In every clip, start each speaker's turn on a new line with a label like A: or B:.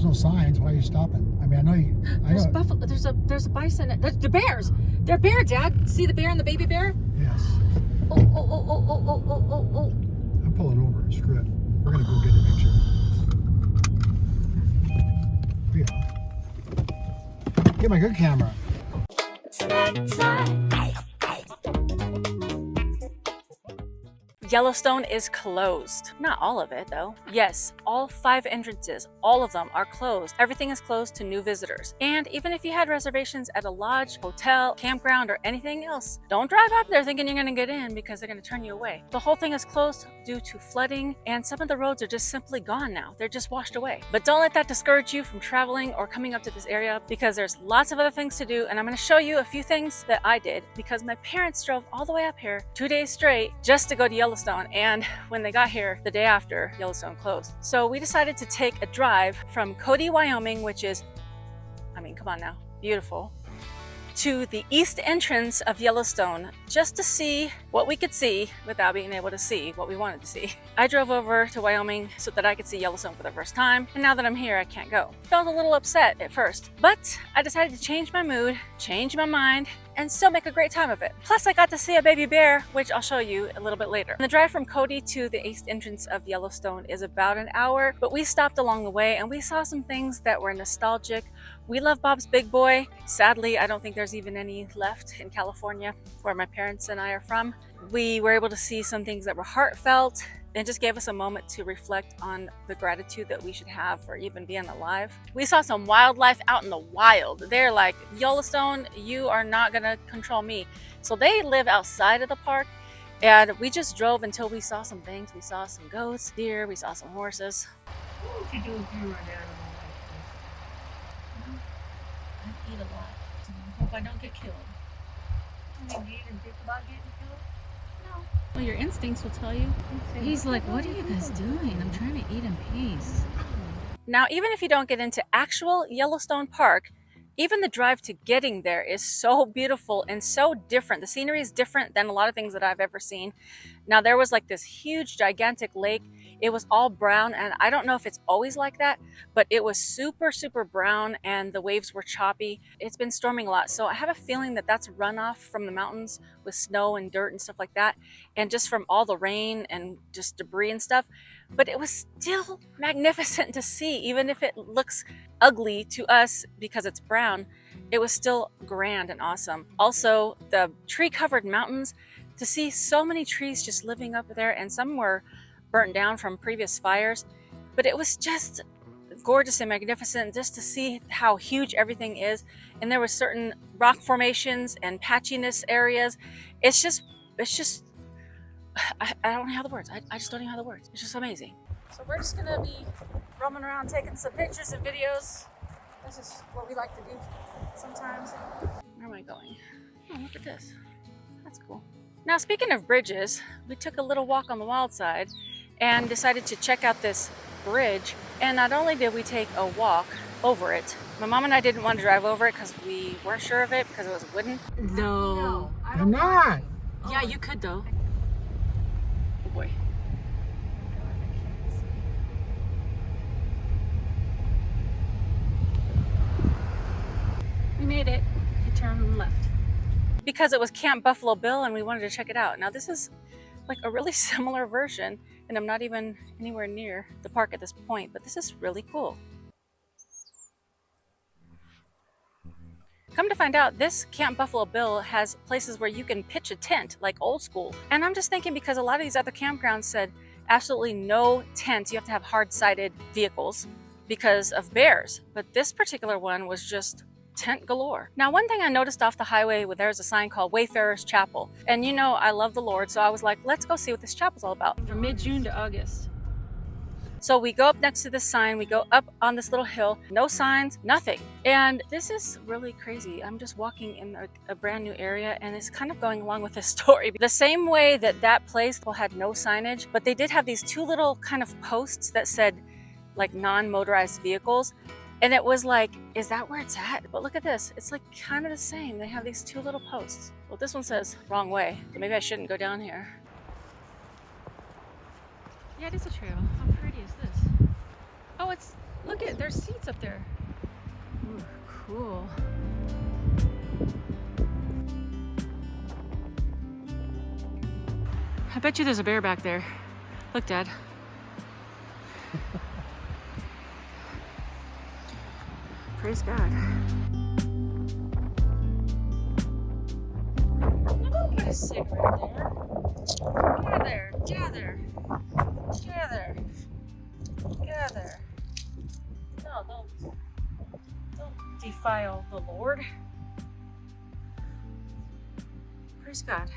A: no signs. Why are you stopping? I mean, I know you.
B: There's buffalo. There's a bison. The bears. They're bear, Dad. See the bear and the baby bear?
A: Yes.
B: Oh.
A: I'm pulling over. Screw it. We're gonna go get a picture. Yeah. Get my good camera.
B: Yellowstone is closed. Not all of it though. Yes, all 5 entrances, all of them are closed. Everything is closed to new visitors. And even if you had reservations at a lodge, hotel, campground, or anything else, don't drive up there thinking you're gonna get in because they're gonna turn you away. The whole thing is closed due to flooding, and some of the roads are just simply gone now. They're just washed away. But don't let that discourage you from traveling or coming up to this area because there's lots of other things to do, and I'm gonna show you a few things that I did because my parents drove all the way up here 2 days straight just to go to Yellowstone. And when they got here the day after, Yellowstone closed. So we decided to take a drive from Cody, Wyoming, which is, I mean, come on now, beautiful, to the east entrance of Yellowstone just to see what we could see without being able to see what we wanted to see. I drove over to Wyoming so that I could see Yellowstone for the first time, and now that I'm here, I can't go. Felt a little upset at first, but I decided to change my mood, change my mind, and still make a great time of it. Plus, I got to see a baby bear, which I'll show you a little bit later. The drive from Cody to the east entrance of Yellowstone is about an hour, but we stopped along the way and we saw some things that were nostalgic. We love Bob's Big Boy. Sadly, I don't think there's even any left in California, where my parents and I are from. We were able to see some things that were heartfelt and just gave us a moment to reflect on the gratitude that we should have for even being alive. We saw some wildlife out in the wild. They're like, Yellowstone, you are not gonna control me. So they live outside of the park, and we just drove until we saw some things. We saw some goats, deer, we saw some horses.
C: What would you do if you were an animal like this?
B: I eat a lot. I hope I don't get killed.
C: I mean, do you even think about getting killed?
B: No. Well, your instincts will tell you. He's like, what are you guys doing? I'm trying to eat in peace. Now, even if you don't get into actual Yellowstone Park, even the drive to getting there is so beautiful and so different. The scenery is different than a lot of things that I've ever seen. Now, there was like this huge, gigantic lake. It was all brown, and I don't know if it's always like that, but it was super, super brown, and the waves were choppy. It's been storming a lot, so I have a feeling that that's runoff from the mountains with snow and dirt and stuff like that, and just from all the rain and just debris and stuff. But it was still magnificent to see, even if it looks ugly to us because it's brown. It was still grand and awesome. Also, the tree-covered mountains, to see so many trees just living up there, and some were burnt down from previous fires, but it was just gorgeous and magnificent just to see how huge everything is. And there were certain rock formations and patchiness areas. It's just I don't have the words. I just don't even have the words. It's just amazing. So we're just gonna be roaming around taking some pictures and videos. This is what we like to do sometimes. Where am I going? Oh, look at this. That's cool. Now, speaking of bridges, we took a little walk on the wild side and decided to check out this bridge. And not only did we take a walk over it, my mom and I didn't want to drive over it because we weren't sure of it because it was wooden. No.
A: I'm not.
B: Yeah, you could though. Oh boy. We made it. You turn left. Because it was Camp Buffalo Bill and we wanted to check it out. Now this is like a really similar version, and I'm not even anywhere near the park at this point, but this is really cool. Come to find out, this Camp Buffalo Bill has places where you can pitch a tent, like old school. And I'm just thinking, because a lot of these other campgrounds said absolutely no tents, you have to have hard-sided vehicles because of bears. But this particular one was just tent galore. Now, one thing I noticed off the highway, there's a sign called Wayfarer's Chapel. And you know, I love the Lord, so I was like, let's go see what this chapel's all about. From mid-June to August. So we go up next to this sign, we go up on this little hill, no signs, nothing. And this is really crazy. I'm just walking in a brand new area, and it's kind of going along with this story. The same way that that place had no signage, but they did have these two little kind of posts that said like non-motorized vehicles. And it was like, is that where it's at? But look at this. It's like kind of the same. They have these two little posts. Well, this one says wrong way. But maybe I shouldn't go down here. Yeah, it is a trail. How pretty is this? Oh, it's Look at, there's seats up there. Ooh, cool. I bet you there's a bear back there. Look, Dad. Praise God. Don't put a cigarette there. Get out of there. Get out of there. Get out of there. No, don't defile the Lord. Praise God.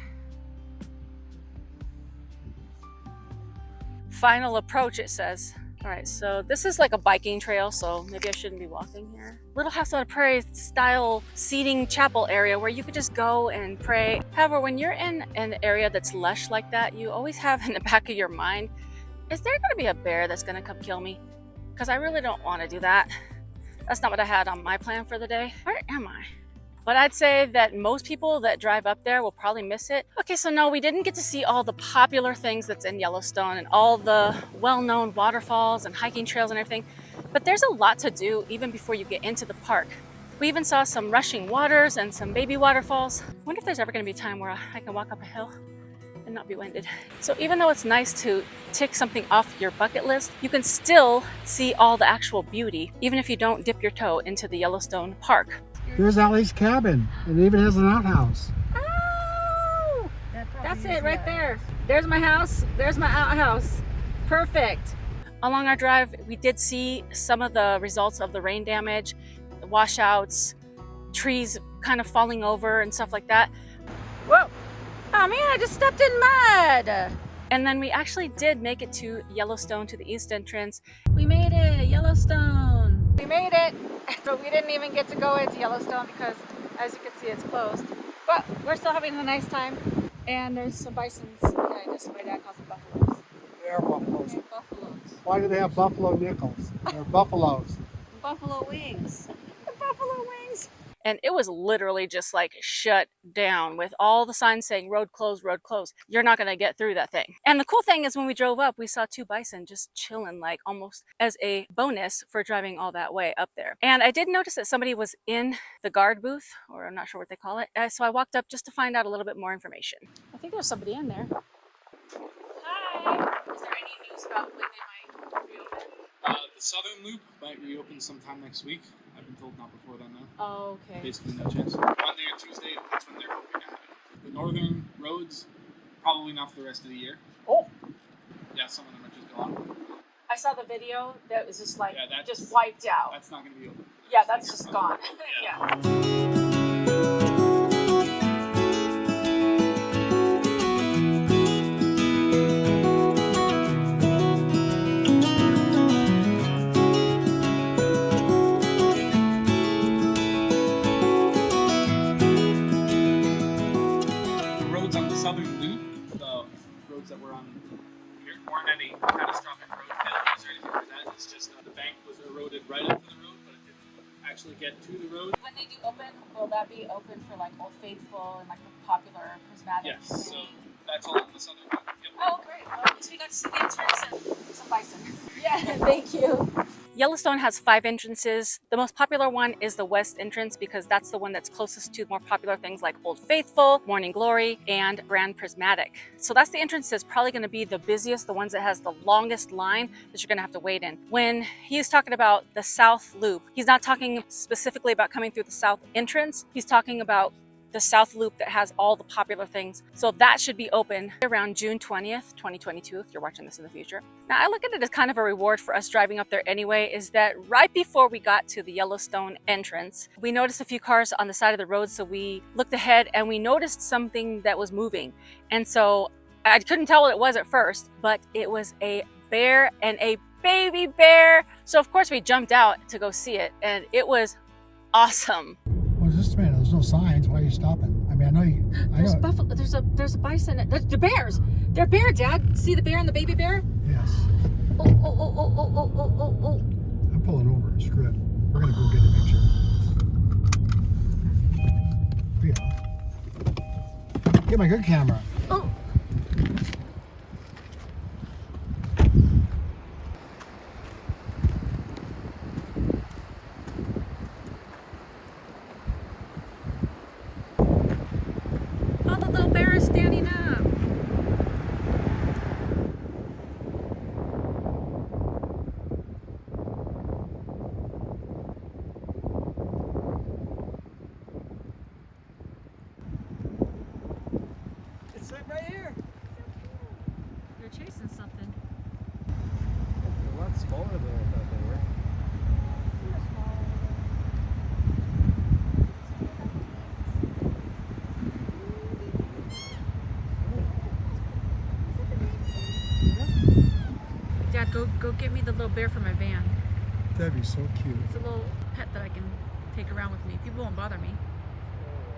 B: Final approach, it says. All right, so this is like a biking trail, so maybe I shouldn't be walking here. Little House on a Prairie style seating chapel area where you could just go and pray. However, when you're in an area that's lush like that, you always have in the back of your mind, is there gonna be a bear that's gonna come kill me? Because I really don't want to do that. That's not what I had on my plan for the day. Where am I? But I'd say that most people that drive up there will probably miss it. Okay, so no, we didn't get to see all the popular things that's in Yellowstone and all the well-known waterfalls and hiking trails and everything. But there's a lot to do even before you get into the park. We even saw some rushing waters and some baby waterfalls. I wonder if there's ever gonna be a time where I can walk up a hill and not be winded. So even though it's nice to tick something off your bucket list, you can still see all the actual beauty, even if you don't dip your toe into the Yellowstone Park.
A: There's Allie's cabin. It even has an outhouse.
B: Oh! That's it right there. There's my house. There's my outhouse. Perfect. Along our drive, we did see some of the results of the rain damage, the washouts, trees kind of falling over and stuff like that. Whoa! Oh man, I just stepped in mud! And then we actually did make it to Yellowstone, to the east entrance. We made it, Yellowstone! We made it! But we didn't even get to go into Yellowstone because, as you can see, it's closed. But we're still having a nice time. And there's some bisons behind us. My dad calls them buffaloes.
A: They are buffaloes.
B: They're buffaloes.
A: Why do they have buffalo nickels? They're buffaloes.
B: Buffalo wings. The buffalo wings. And it was literally just like shut down with all the signs saying road closed, road closed. You're not going to get through that thing. And the cool thing is when we drove up, we saw 2 bison just chilling, like almost as a bonus for driving all that way up there. And I did notice that somebody was in the guard booth, or I'm not sure what they call it. So I walked up just to find out a little bit more information. I think there's somebody in there. Hi. Is there any news about when they might reopen?
D: The southern loop might reopen sometime next week. I've been told not before then, though.
B: Oh, okay.
D: Basically, no chance. Monday or Tuesday, that's when they're hoping to have it. The northern roads, probably not for the rest of the year.
B: Oh.
D: Yeah, some of them are just gone.
B: I saw the video that was just like,
D: Yeah,
B: just wiped out.
D: That's not going to be open.
B: Yeah, that's just gone.
D: Yeah.
B: Yeah.
D: Southern loop, the roads that were on here, weren't any catastrophic road failures or anything like that. It's just the bank was eroded right up to the road, but it didn't actually get to the road.
B: When they do open, will that be open for like Old Faithful and like the popular prismatic?
D: Yes, so that's all on the southern loop. Yep.
B: Oh, great. Well, at least we got to see the entrance and some bison. Yeah, thank you. Yellowstone has 5 entrances. The most popular one is the west entrance because that's the one that's closest to more popular things like Old Faithful, Morning Glory, and Grand Prismatic. So that's the entrance that's probably going to be the busiest, the ones that has the longest line that you're going to have to wait in. When he's talking about the South Loop, he's not talking specifically about coming through the South entrance. He's talking about the South Loop that has all the popular things. So that should be open around June 20th, 2022, if you're watching this in the future. Now, I look at it as kind of a reward for us driving up there anyway, is that right before we got to the Yellowstone entrance, we noticed a few cars on the side of the road. So we looked ahead and we noticed something that was moving. And so I couldn't tell what it was at first, but it was a bear and a baby bear. So of course we jumped out to go see it, and it was awesome.
A: Well, just a minute. There's no signs. Why are you stopping? I mean, I know you.
B: There's buffalo. There's a bison. There's the bears. They're bear, Dad. See the bear and the baby bear?
A: Yes.
B: Oh.
A: I'm pulling over. Screw it. We're gonna go get a picture. Yeah. Get my good camera.
B: Oh.
C: right here.
B: They're chasing something.
E: They're a lot smaller than I thought they were.
B: Dad, go get me the little bear for my van.
A: That'd be so cute.
B: It's a little pet that I can take around with me. People won't bother me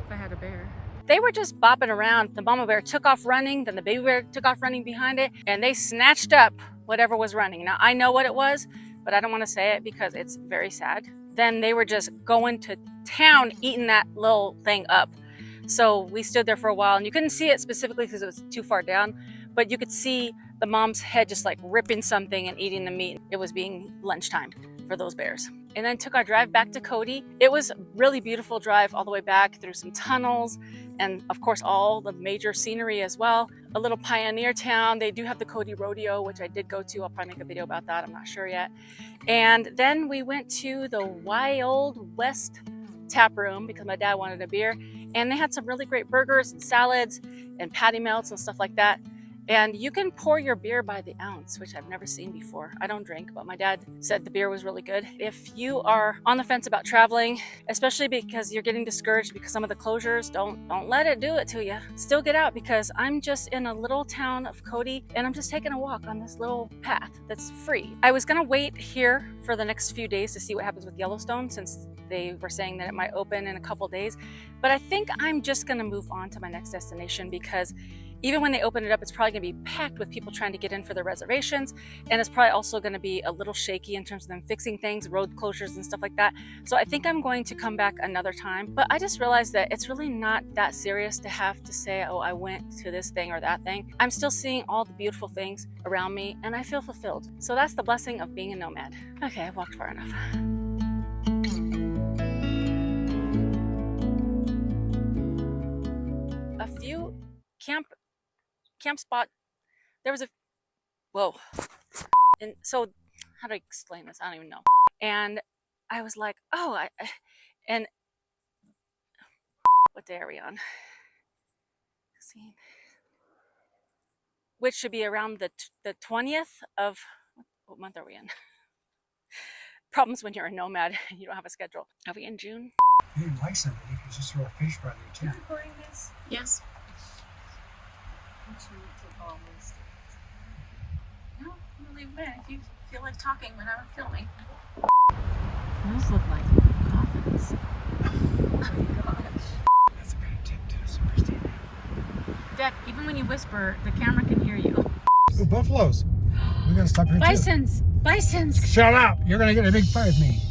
B: if I had a bear. They were just bopping around. The mama bear took off running, then the baby bear took off running behind it, and they snatched up whatever was running. Now, I know what it was, but I don't want to say it because it's very sad. Then they were just going to town eating that little thing up. So we stood there for a while, and you couldn't see it specifically because it was too far down, but you could see the mom's head just like ripping something and eating the meat. It was being lunchtime for those bears. And then took our drive back to Cody. It was a really beautiful drive all the way back through some tunnels and of course all the major scenery as well. A little pioneer town. They do have the Cody Rodeo, which I did go to. I'll probably make a video about that. I'm not sure yet. And then we went to the Wild West tap room because my dad wanted a beer. And they had some really great burgers and salads and patty melts and stuff like that. And you can pour your beer by the ounce, which I've never seen before. I don't drink, but my dad said the beer was really good. If you are on the fence about traveling, especially because you're getting discouraged because some of the closures, don't let it do it to you. Still get out, because I'm just in a little town of Cody and I'm just taking a walk on this little path that's free. I was gonna wait here for the next few days to see what happens with Yellowstone, since they were saying that it might open in a couple days. But I think I'm just gonna move on to my next destination, because even when they open it up, it's probably gonna be packed with people trying to get in for their reservations. And it's probably also gonna be a little shaky in terms of them fixing things, road closures and stuff like that. So I think I'm going to come back another time. But I just realized that it's really not that serious to have to say, oh, I went to this thing or that thing. I'm still seeing all the beautiful things around me and I feel fulfilled. So that's the blessing of being a nomad. Okay, I've walked far enough. A few camp spot, there was whoa. And so, how do I explain this? I don't even know. And I was like, oh, and what day are we on? Which should be around the 20th of, what month are we in? Problems when you're a nomad and you don't have a schedule. Are we in June?
A: You didn't like something, you could just throw a fish by the tent.
C: Recording this?
B: Yes. No, I'm gonna leave it if you feel like talking when I'm filming. Those look like coffins. Oh gosh.
A: That's a kind of tip to a superstition.
B: Dad, even when you whisper, the camera can hear you.
A: Ooh, buffaloes. We're gonna stop here too.
B: Bisons! Bisons!
A: Shut up! You're gonna get in a big fight with me.